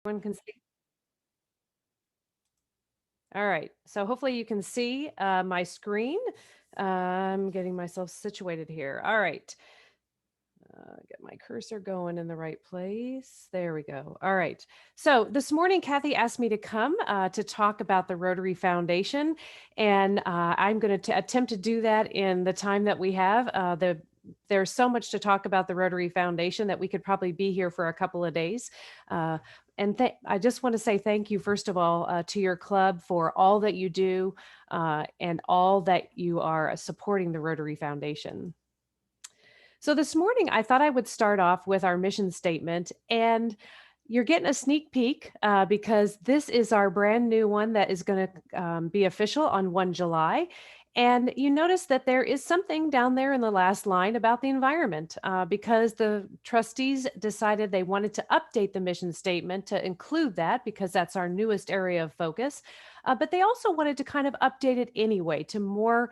Everyone can see. All right. So hopefully you can see my screen. I'm getting myself situated here. All right. Get my cursor going in the right place. There we go. All right. So this morning, Kathy asked me to come to talk about the Rotary Foundation, and I'm going to attempt to do that in the time that we have. There's so much to talk about the Rotary Foundation that we could probably be here for a couple of days. Uh, I just want to say thank you, first of all, to your club for all that you do and all that you are supporting the Rotary Foundation. So this morning, I thought I would start off with our mission statement. And you're getting a sneak peek because this is our brand new one that is going to be official on 1 July. And you notice that there is something down there in the last line about the environment because the trustees decided they wanted to update the mission statement to include that because that's our newest area of focus. But they also wanted to kind of update it anyway to more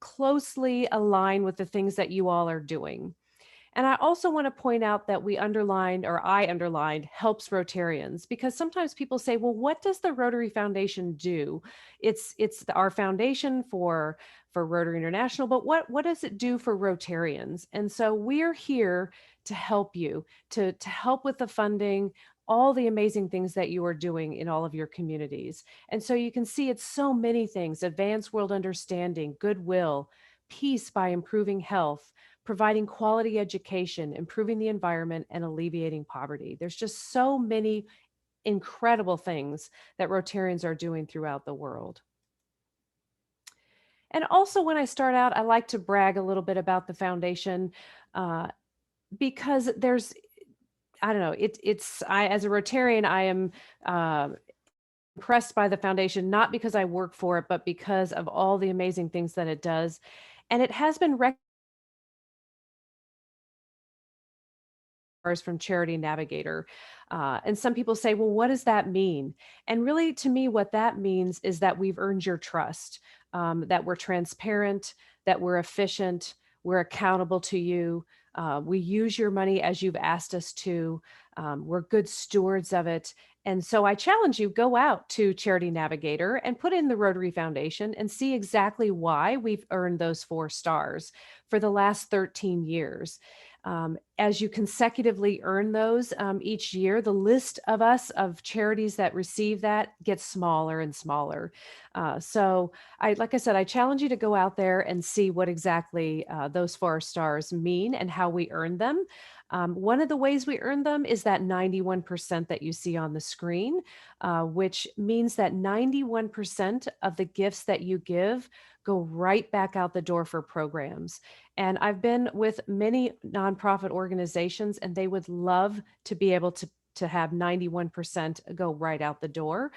closely align with the things that you all are doing. And I also want to point out that we underlined, or I underlined, helps Rotarians because sometimes people say, "Well, what does the Rotary Foundation do?" Our foundation for Rotary International, but what does it do for Rotarians? And so we're here to help you, to help with the funding, all the amazing things that you are doing in all of your communities. And so you can see it's so many things: advanced world understanding, goodwill, peace by improving health, providing quality education, improving the environment, and alleviating poverty. There's just so many incredible things that Rotarians are doing throughout the world. And also, when I start out, I like to brag a little bit about the foundation uh, because I don't know, as a Rotarian, I am uh, impressed by the foundation, not because I work for it, but because of all the amazing things that it does. And it has been recognized from Charity Navigator. And some people say, well, what does that mean? And really, to me, what that means is that we've earned your trust, that we're transparent, that we're efficient, we're accountable to you. We use your money as you've asked us to. We're good stewards of it. And so I challenge you, go out to Charity Navigator and put in the Rotary Foundation and see exactly why we've earned those 4 stars for the last 13 years. As you consecutively earn those each year, the list of us of charities that receive that gets smaller and smaller. Like I said, I challenge you to go out there and see what exactly those 4 stars mean and how we earn them. One of the ways we earn them is that 91% that you see on the screen, which means that 91% of the gifts that you give go right back out the door for programs. And I've been with many nonprofit organizations, and they would love to be able to have 91% go right out the door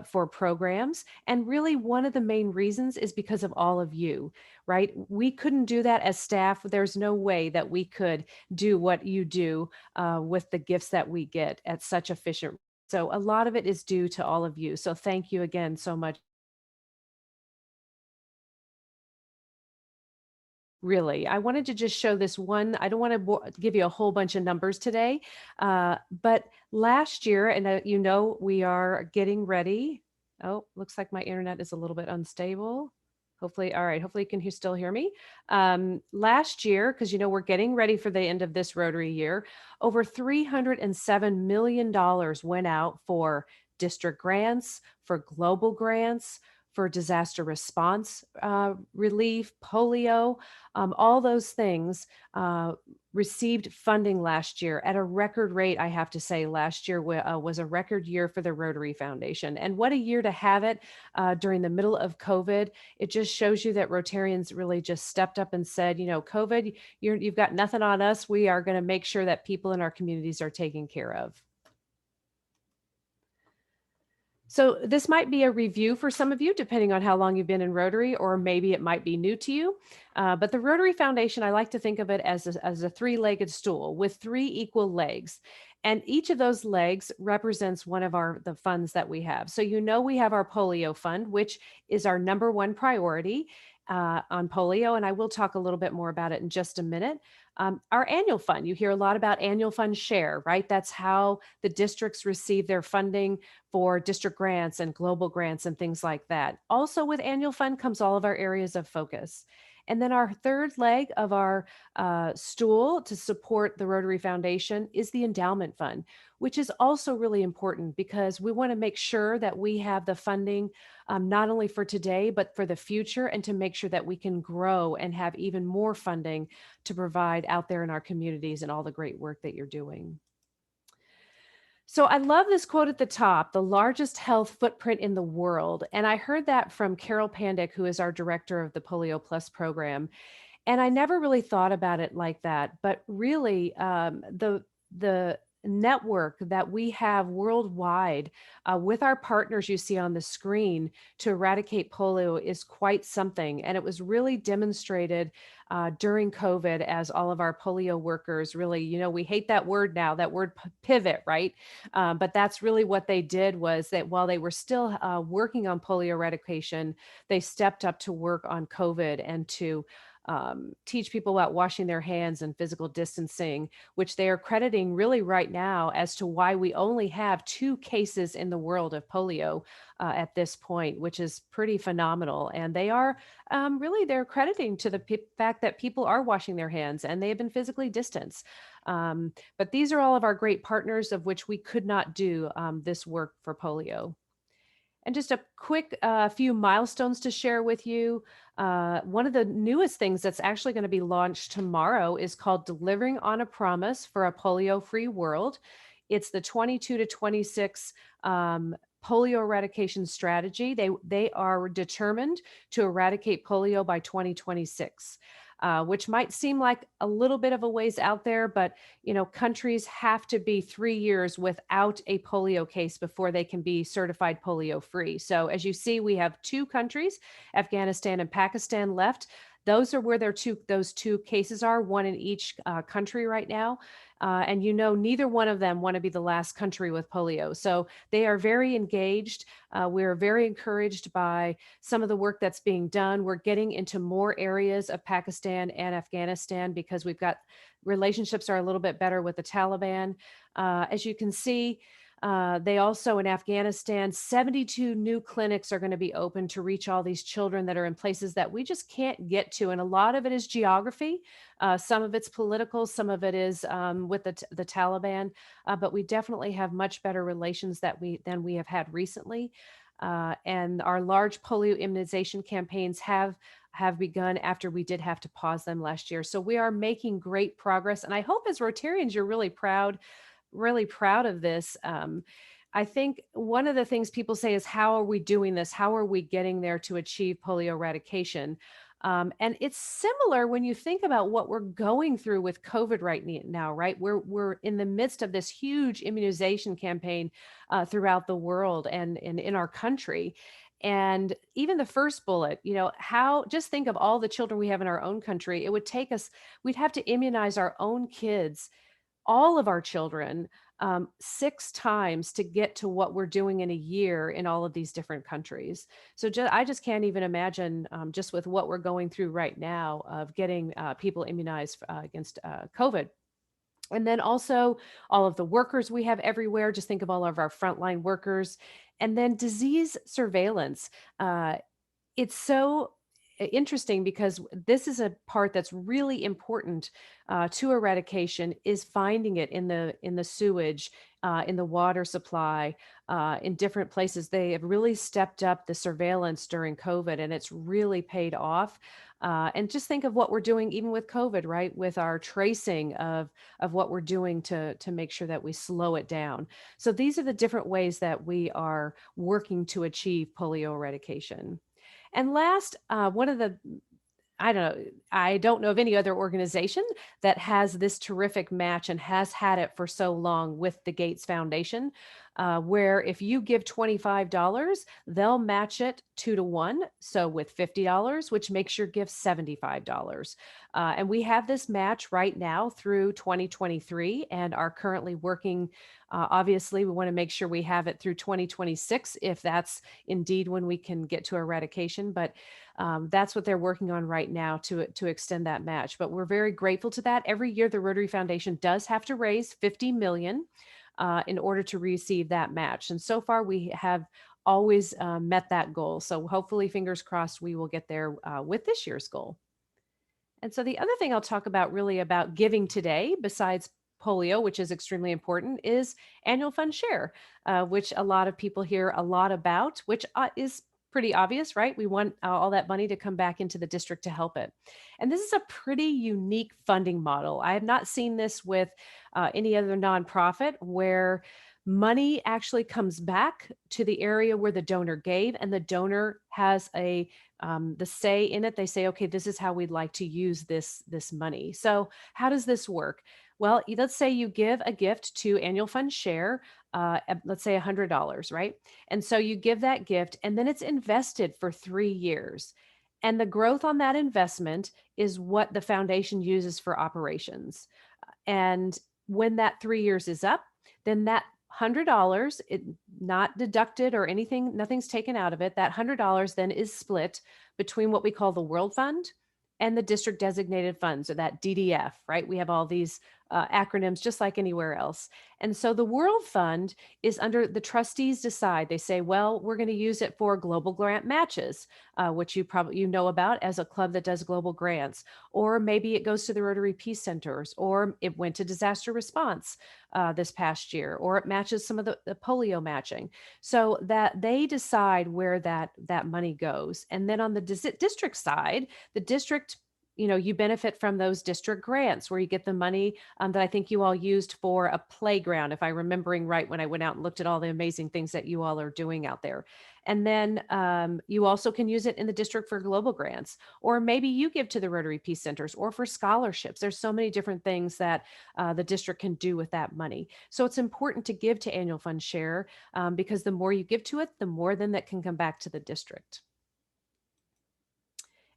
for programs. And really, one of the main reasons is because of all of you, right? We couldn't do that as staff. There's no way that we could do what you do with the gifts that we get at such efficient. So a lot of it is due to all of you. So thank you again so much. Really, I wanted to just show this one. I don't want to give you a whole bunch of numbers today, but last year, and we are getting ready. Oh, looks like my internet is a little bit unstable. Hopefully, all right. Hopefully, you can still hear me. Last year, because we're getting ready for the end of this Rotary year, over $307 million went out for district grants, for global grants, for disaster response relief, polio, all those things received funding last year at a record rate. I have to say, last year was a record year for the Rotary Foundation. And what a year to have it during the middle of COVID. It just shows you that Rotarians really just stepped up and said, COVID, you've got nothing on us. We are going to make sure that people in our communities are taken care of. So this might be a review for some of you, depending on how long you've been in Rotary, or maybe it might be new to you. But the Rotary Foundation, I like to think of it as a three-legged stool with 3 equal legs. And each of those legs represents one of the funds that we have. So we have our polio fund, which is our number one priority. on polio, and I will talk a little bit more about it in just a minute. Our annual fund, you hear a lot about annual fund share, right? That's how the districts receive their funding for district grants and global grants and things like that. Also, with annual fund comes all of our areas of focus. And then our third leg of our stool to support the Rotary Foundation is the endowment fund, which is also really important because we want to make sure that we have the funding not only for today, but for the future, and to make sure that we can grow and have even more funding to provide out there in our communities and all the great work that you're doing. So I love this quote at the top, the largest health footprint in the world. And I heard that from Carol Pandick, who is our director of the Polio Plus program. And I never really thought about it like that, but really, the network that we have worldwide with our partners you see on the screen to eradicate polio is quite something. And it was really demonstrated during COVID as all of our polio workers really, we hate that word now, that word pivot, right? But that's really what they did, was that while they were still working on polio eradication, they stepped up to work on COVID and to teach people about washing their hands and physical distancing, which they are crediting really right now as to why we only have 2 cases in the world of polio at this point, which is pretty phenomenal. And they are really, they're crediting to the fact that people are washing their hands and they have been physically distanced. But these are all of our great partners, of which we could not do this work for polio. And just a quick few milestones to share with you. One of the newest things that's actually going to be launched tomorrow is called Delivering on a Promise for a Polio Free World. It's the 22 to 26 polio eradication strategy. They are determined to eradicate polio by 2026. Which might seem like a little bit of a ways out there, but countries have to be 3 years without a polio case before they can be certified polio free. So as you see, we have 2 countries, Afghanistan and Pakistan, left. Those are where those two cases are, one in each country right now. And neither one of them want to be the last country with polio. So they are very engaged. We're very encouraged by some of the work that's being done. We're getting into more areas of Pakistan and Afghanistan because we've got relationships are a little bit better with the Taliban. As you can see, they also, in Afghanistan, 72 new clinics are going to be open to reach all these children that are in places that we just can't get to. And a lot of it is geography. Some of it's political. Some of it is with the Taliban. But we definitely have much better relations than we have had recently. And our large polio immunization campaigns have begun after we did have to pause them last year. So we are making great progress. And I hope as Rotarians, you're really proud of this. I think one of the things people say is, how are we doing this? How are we getting there to achieve polio eradication? And it's similar when you think about what we're going through with COVID right now, right? We're in the midst of this huge immunization campaign throughout the world and in our country. And even the first bullet, just think of all the children we have in our own country. It would take us, we'd have to immunize our own kids, all of our children, 6 times to get to what we're doing in a year in all of these different countries. So I just can't even imagine, just with what we're going through right now, of getting people immunized against COVID. And then also all of the workers we have everywhere. Just think of all of our frontline workers. And then disease surveillance. It's so interesting because this is a part that's really important to eradication, is finding it in the sewage, in the water supply, in different places. They have really stepped up the surveillance during COVID, and it's really paid off. And just think of what we're doing even with COVID, right? With our tracing of what we're doing to make sure that we slow it down. So these are the different ways that we are working to achieve polio eradication. And last, one of the I don't know of any other organization that has this terrific match and has had it for so long with the Gates Foundation. where if you give $25, they'll match it 2 to 1. So with $50, which makes your gift $75. And we have this match right now through 2023 and are currently working. Obviously, we want to make sure we have it through 2026 if that's indeed when we can get to eradication. But that's what they're working on right now to extend that match. But we're very grateful to that. Every year, the Rotary Foundation does have to raise $50 million in order to receive that match. And so far, we have always met that goal. So hopefully, fingers crossed, we will get there with this year's goal. And so the other thing I'll talk about really about giving today, besides polio, which is extremely important, is annual fund share, which a lot of people hear a lot about, which is pretty obvious, right? We want all that money to come back into the district to help it. And this is a pretty unique funding model. I have not seen this with any other nonprofit where money actually comes back to the area where the donor gave, and the donor has the say in it. They say, okay, this is how we'd like to use this money. So how does this work? Well, let's say you give a gift to Annual Fund Share, let's say $100, right? And so you give that gift, and then it's invested for 3 years. And the growth on that investment is what the foundation uses for operations. And when that 3 years is up, then that $100, it not deducted or anything, nothing's taken out of it. That $100 then is split between what we call the World Fund and the district designated funds, or that DDF, right? We have all these acronyms just like anywhere else. And so the World Fund is under the trustees decide. They say, well, we're going to use it for global grant matches, which you probably know about as a club that does global grants, or maybe it goes to the Rotary Peace Centers, or it went to disaster response this past year, or it matches some of the polio matching, so that they decide where that money goes. And then on the district side, the district, you benefit from those district grants where you get the money that I think you all used for a playground, if I'm remembering right, when I went out and looked at all the amazing things that you all are doing out there. And then you also can use it in the district for global grants, or maybe you give to the Rotary Peace Centers or for scholarships. There's so many different things that the district can do with that money. So it's important to give to Annual Fund Share because the more you give to it, the more then that can come back to the district.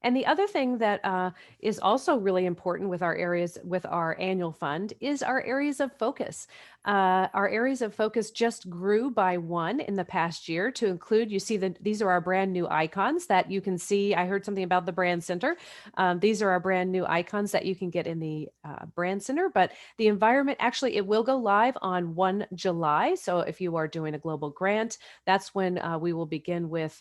And the other thing that is also really important with our areas, with our annual fund, is our areas of focus. Our areas of focus just grew by 1 in the past year to include, you see that these are our brand new icons that you can see. I heard something about the brand center. These are our brand new icons that you can get in the brand center, but the environment, actually, it will go live on 1 July. So if you are doing a global grant, that's when we will begin with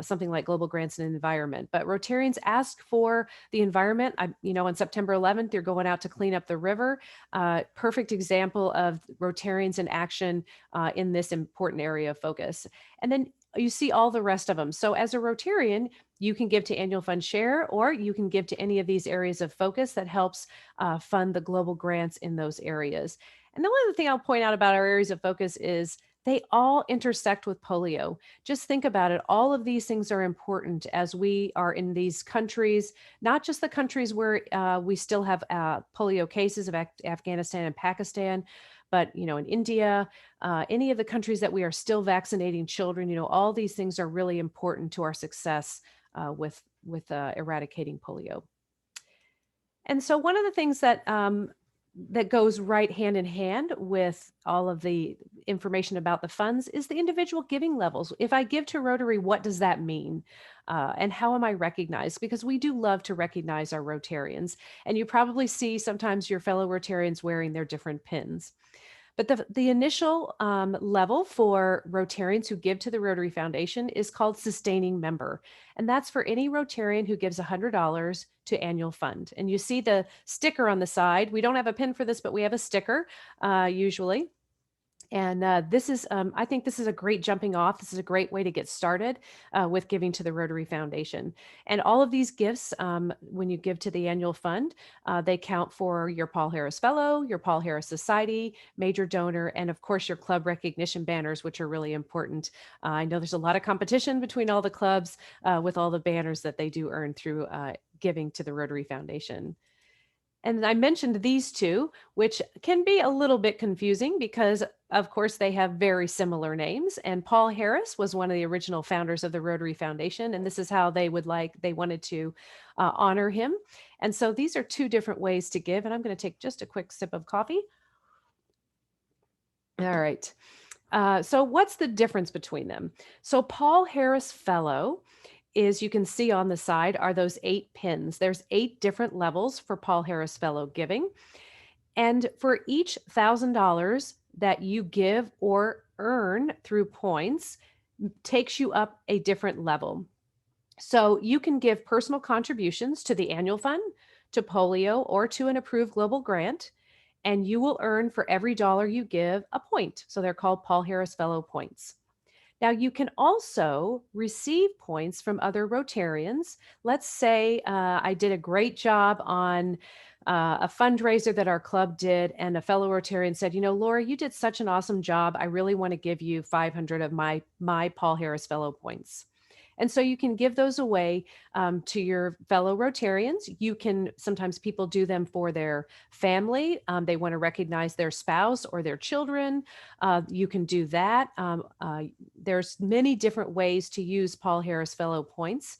something like global grants and environment. But Rotarians ask for the environment. On September 11th, you're going out to clean up the river. Perfect example of Rotarians in action in this important area of focus. And then you see all the rest of them. So as a Rotarian, you can give to Annual Fund Share, or you can give to any of these areas of focus that helps fund the global grants in those areas. And the one other thing I'll point out about our areas of focus is they all intersect with polio. Just think about it. All of these things are important as we are in these countries, not just the countries where we still have polio cases of Afghanistan and Pakistan, but in India, any of the countries that we are still vaccinating children. All these things are really important to our success with eradicating polio. And so one of the things that goes right hand in hand with all of the information about the funds is the individual giving levels. If I give to Rotary, what does that mean? And how am I recognized? Because we do love to recognize our Rotarians. And you probably see sometimes your fellow Rotarians wearing their different pins. But the initial level for Rotarians who give to the Rotary Foundation is called sustaining member. And that's for any Rotarian who gives $100 to annual fund. And you see the sticker on the side. We don't have a pin for this, but we have a sticker usually. And this is, I think this is a great jumping off. This is a great way to get started with giving to the Rotary Foundation. And all of these gifts, when you give to the annual fund, they count for your Paul Harris Fellow, your Paul Harris Society, major donor, and of course your club recognition banners, which are really important. I know there's a lot of competition between all the clubs with all the banners that they do earn through giving to the Rotary Foundation. And I mentioned these two, which can be a little bit confusing because, of course, they have very similar names. And Paul Harris was one of the original founders of the Rotary Foundation. And this is how they wanted to honor him. And so these are two different ways to give. And I'm going to take just a quick sip of coffee. All right. So what's the difference between them? So Paul Harris Fellow is, you can see on the side, are those 8 pins. There's 8 different levels for Paul Harris Fellow giving. And for each $1,000 that you give or earn through points takes you up a different level. So you can give personal contributions to the annual fund, to polio, or to an approved global grant, and you will earn for every dollar you give a point. So they're called Paul Harris Fellow points. Now, you can also receive points from other Rotarians. Let's say I did a great job on a fundraiser that our club did, and a fellow Rotarian said, Laura, you did such an awesome job. I really want to give you 500 of my Paul Harris Fellow points. And so you can give those away to your fellow Rotarians. You can, sometimes people do them for their family. They want to recognize their spouse or their children. You can do that. There's many different ways to use Paul Harris Fellow points.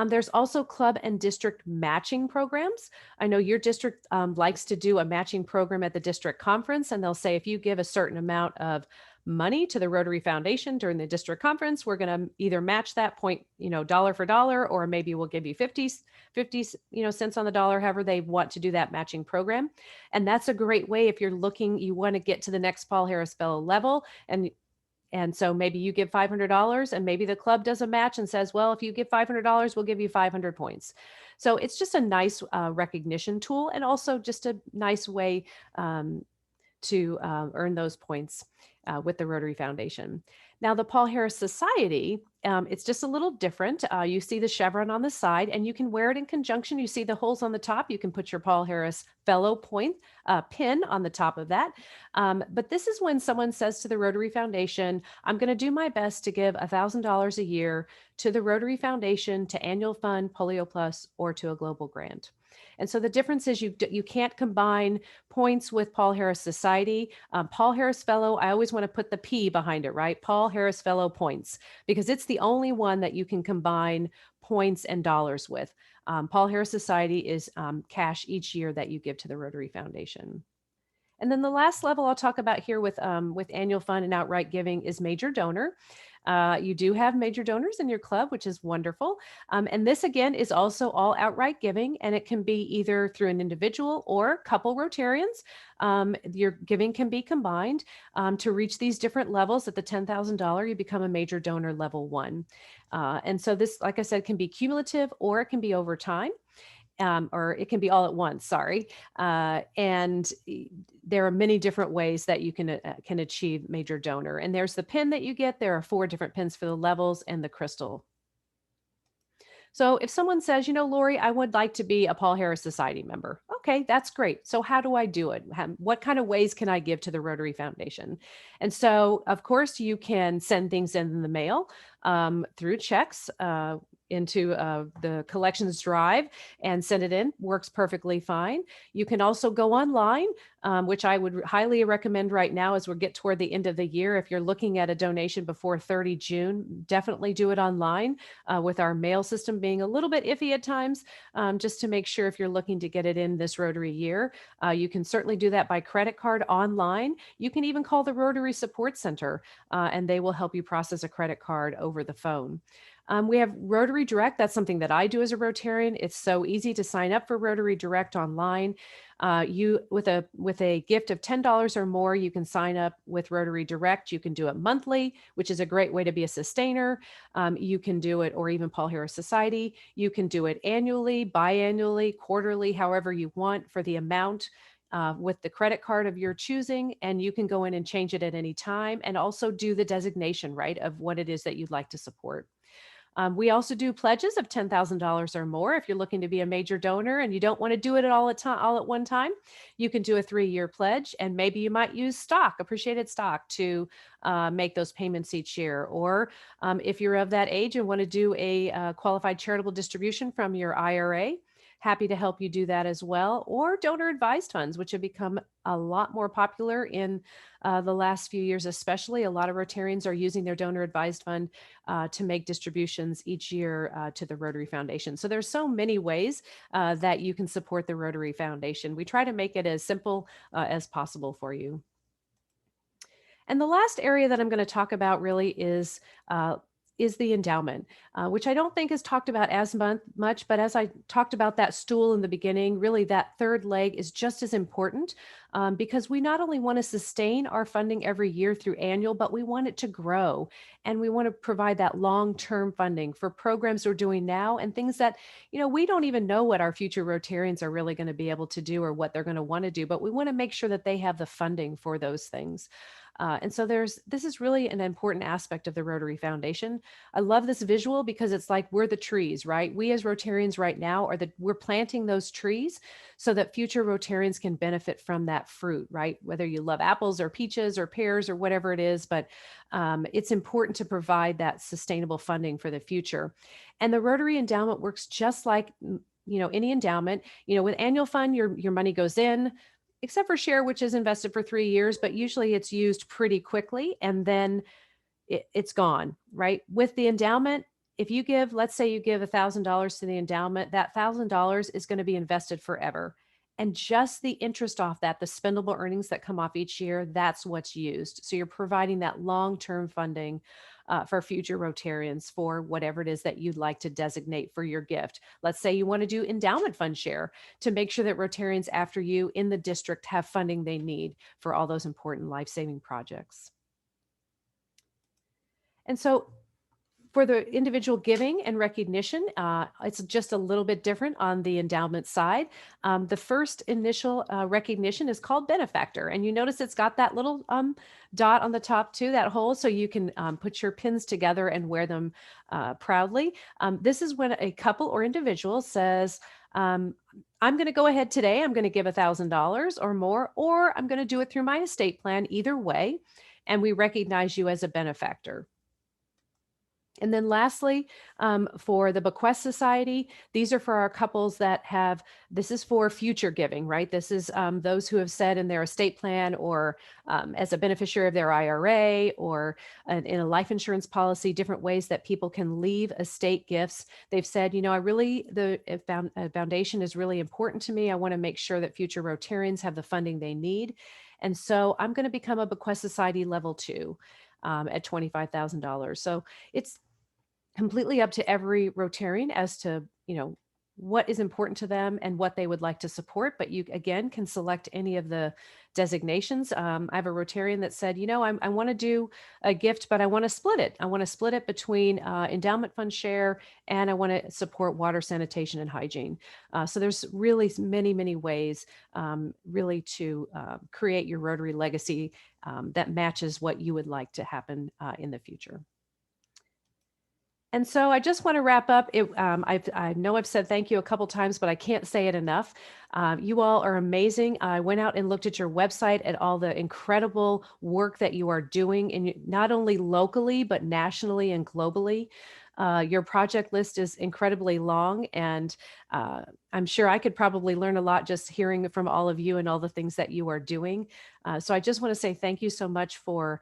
There's also club and district matching programs. I know your district likes to do a matching program at the district conference, and they'll say if you give a certain amount of money to the Rotary Foundation during the district conference, we're going to either match that point, dollar for dollar, or maybe we'll give you 50 cents on the dollar, however they want to do that matching program. And that's a great way if you're looking, you want to get to the next Paul Harris Fellow level. And so maybe you give $500 and maybe the club does a match and says, well, if you give $500, we'll give you 500 points. So it's just a nice recognition tool, and also just a nice way to earn those points with the Rotary Foundation. Now, the Paul Harris Society, it's just a little different. You see the chevron on the side, and you can wear it in conjunction. You see the holes on the top. You can put your Paul Harris Fellow point pin on the top of that. But this is when someone says to the Rotary Foundation, I'm going to do my best to give $1,000 a year to the Rotary Foundation, to Annual Fund, Polio Plus, or to a global grant. And so the difference is you can't combine points with Paul Harris Society. Paul Harris Fellow, I always want to put the P behind it, right? Paul Harris Fellow points, because it's the only one that you can combine points and dollars with. Paul Harris Society is cash each year that you give to the Rotary Foundation. And then the last level I'll talk about here with annual fund and outright giving is major donor. You do have major donors in your club, which is wonderful. And this, again, is also all outright giving, and it can be either through an individual or couple Rotarians. Your giving can be combined to reach these different levels. At the $10,000, you become a major donor level 1. And so this, like I said, can be cumulative, or it can be over time. Or it can be all at once, sorry. And there are many different ways that you can achieve major donor. And there's the pin that you get. There are 4 different pins for the levels and the crystal. So if someone says, Laurie, I would like to be a Paul Harris Society member. Okay, that's great. So how do I do it? What kind of ways can I give to the Rotary Foundation? And so, of course, you can send things in the mail through checks into the collections drive and send it in. Works perfectly fine. You can also go online, which I would highly recommend right now as we get toward the end of the year. If you're looking at a donation before 30 June, definitely do it online, with our mail system being a little bit iffy at times, just to make sure if you're looking to get it in this Rotary year. You can certainly do that by credit card online. You can even call the Rotary Support Center, and they will help you process a credit card over the phone. We have Rotary Direct. That's something that I do as a Rotarian. It's so easy to sign up for Rotary Direct online. You with a gift of $10 or more, you can sign up with Rotary Direct. You can do it monthly, which is a great way to be a sustainer. You can do it, or even Paul Harris Society. You can do it annually, biannually, quarterly, however you want, for the amount. With the credit card of your choosing, and you can go in and change it at any time, and also do the designation, right, of what it is that you'd like to support. We also do pledges of $10,000 or more. If you're looking to be a major donor and you don't want to do it all at one time, you can do a 3-year pledge, and maybe you might use appreciated stock, to make those payments each year. Or if you're of that age and want to do a qualified charitable distribution from your IRA, happy to help you do that as well. Or donor advised funds, which have become a lot more popular in the last few years, especially. A lot of Rotarians are using their donor advised fund to make distributions each year to the Rotary Foundation. So there's so many ways that you can support the Rotary Foundation. We try to make it as simple as possible for you. And the last area that I'm going to talk about really is the endowment, which I don't think is talked about as much, but as I talked about that stool in the beginning, really that third leg is just as important because we not only want to sustain our funding every year through annual, but we want it to grow. And we want to provide that long-term funding for programs we're doing now and things that, we don't even know what our future Rotarians are really going to be able to do or what they're going to want to do, but we want to make sure that they have the funding for those things. And so this is really an important aspect of the Rotary Foundation. I love this visual because it's like we're the trees, right? We as Rotarians right now we're planting those trees so that future Rotarians can benefit from that fruit, right? Whether you love apples or peaches or pears or whatever it is, but it's important to provide that sustainable funding for the future. And the Rotary Endowment works just like any endowment. With annual fund, your money goes in, except for share, which is invested for 3 years, but usually it's used pretty quickly and then it's gone, right? With the endowment, if you give, let's say you give $1,000 to the endowment, that $1,000 is going to be invested forever. And just the interest off that, the spendable earnings that come off each year, that's what's used. So you're providing that long-term funding for future Rotarians for whatever it is that you'd like to designate for your gift. Let's say you want to do endowment fund share to make sure that Rotarians after you in the district have funding they need for all those important life-saving projects. And so for the individual giving and recognition, it's just a little bit different on the endowment side. The first initial recognition is called benefactor. And you notice it's got that little dot on the top too, that hole, so you can put your pins together and wear them proudly. This is when a couple or individual says, I'm going to go ahead today, I'm going to give $1,000 or more, or I'm going to do it through my estate plan, either way. And we recognize you as a benefactor. And then lastly, for the Bequest Society, these are for our couples that this is for future giving, right? This is those who have said in their estate plan or as a beneficiary of their IRA or in a life insurance policy, different ways that people can leave estate gifts. They've said, the foundation is really important to me. I want to make sure that future Rotarians have the funding they need. And so I'm going to become a Bequest Society level 2 at $25,000. So it's completely up to every Rotarian as to, what is important to them and what they would like to support. But you, again, can select any of the designations. I have a Rotarian that said, I want to do a gift, but I want to split it. I want to split it between endowment fund share and I want to support water, sanitation, and hygiene. So there's really many, many ways really to create your Rotary legacy that matches what you would like to happen in the future. And so I just want to wrap up. I know I've said thank you a couple times, but I can't say it enough. You all are amazing. I went out and looked at your website at all the incredible work that you are doing, and not only locally, but nationally and globally. Your project list is incredibly long, and I'm sure I could probably learn a lot just hearing from all of you and all the things that you are doing. So I just want to say thank you so much for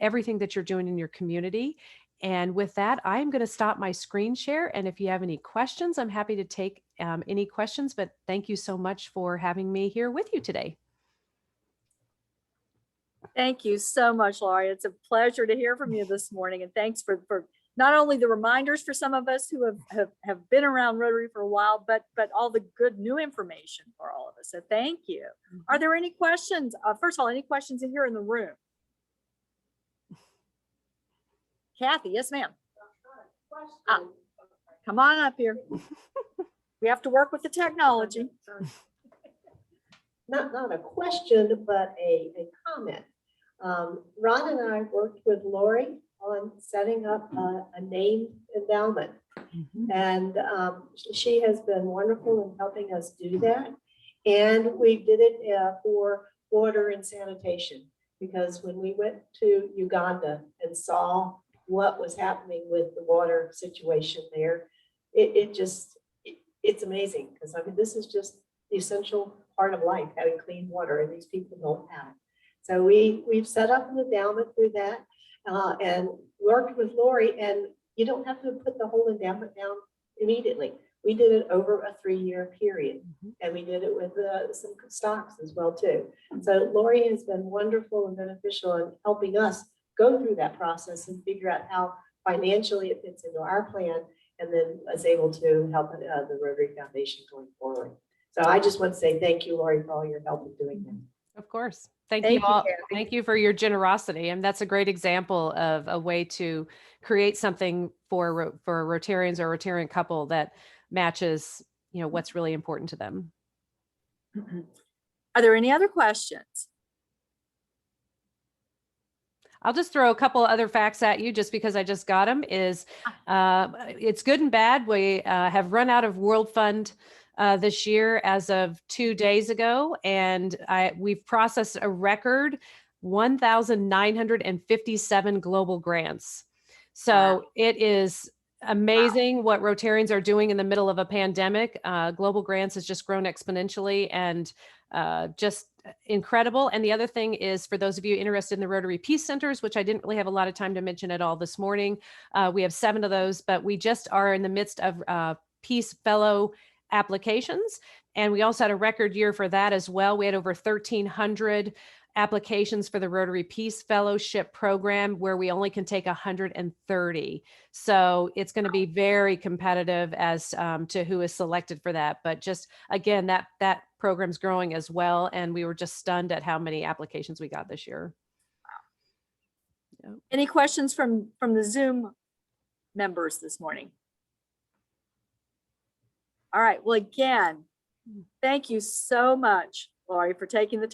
everything that you're doing in your community. And with that, I'm going to stop my screen share. And if you have any questions, I'm happy to take any questions. But thank you so much for having me here with you today. Thank you so much, Laurie. It's a pleasure to hear from you this morning. And thanks for not only the reminders for some of us who have been around Rotary for a while, but all the good new information for all of us. So thank you. Are there any questions? First of all, any questions in here in the room? Kathy, yes, ma'am. Come on up here. We have to work with the technology. Not a question, but a comment. Ron and I worked with Laurie on setting up a named endowment. And she has been wonderful in helping us do that. And we did it for water and sanitation, because when we went to Uganda and saw what was happening with the water situation there, it it's amazing because I mean, this is just the essential part of life, having clean water, and these people don't have it. So we've set up an endowment through that and worked with Laurie, and you don't have to put the whole endowment down immediately. We did it over a 3-year period, and we did it with some stocks as well too. So Laurie has been wonderful and beneficial in helping us go through that process and figure out how financially it fits into our plan, and then was able to help the Rotary Foundation going forward. So I just want to say thank you, Laurie, for all your help in doing that. Of course. Thank Thank you you, all. Kathy. Thank you for your generosity. And that's a great example of a way to create something for Rotarians or a Rotarian couple that matches, what's really important to them. Are there any other questions? I'll just throw a couple other facts at you just because I just got them. It's good and bad. We have run out of World Fund this year as of 2 days ago, and we've processed a record 1,957 global grants. So Wow. it is amazing what Rotarians are doing in the middle of a pandemic. Global grants has just grown exponentially and just incredible. And the other thing is, for those of you interested in the Rotary Peace Centers, which I didn't really have a lot of time to mention at all this morning, we have 7 of those, but we just are in the midst of Peace Fellow applications. And we also had a record year for that as well. We had over 1,300 applications for the Rotary Peace Fellowship Program, where we only can take 130. So it's going to be very competitive as to who is selected for that. But just again, that program's growing as well. And we were just stunned at how many applications we got this year. Yep. Any questions from the Zoom members this morning? All right. Well, again, thank you so much, Laurie, for taking the time.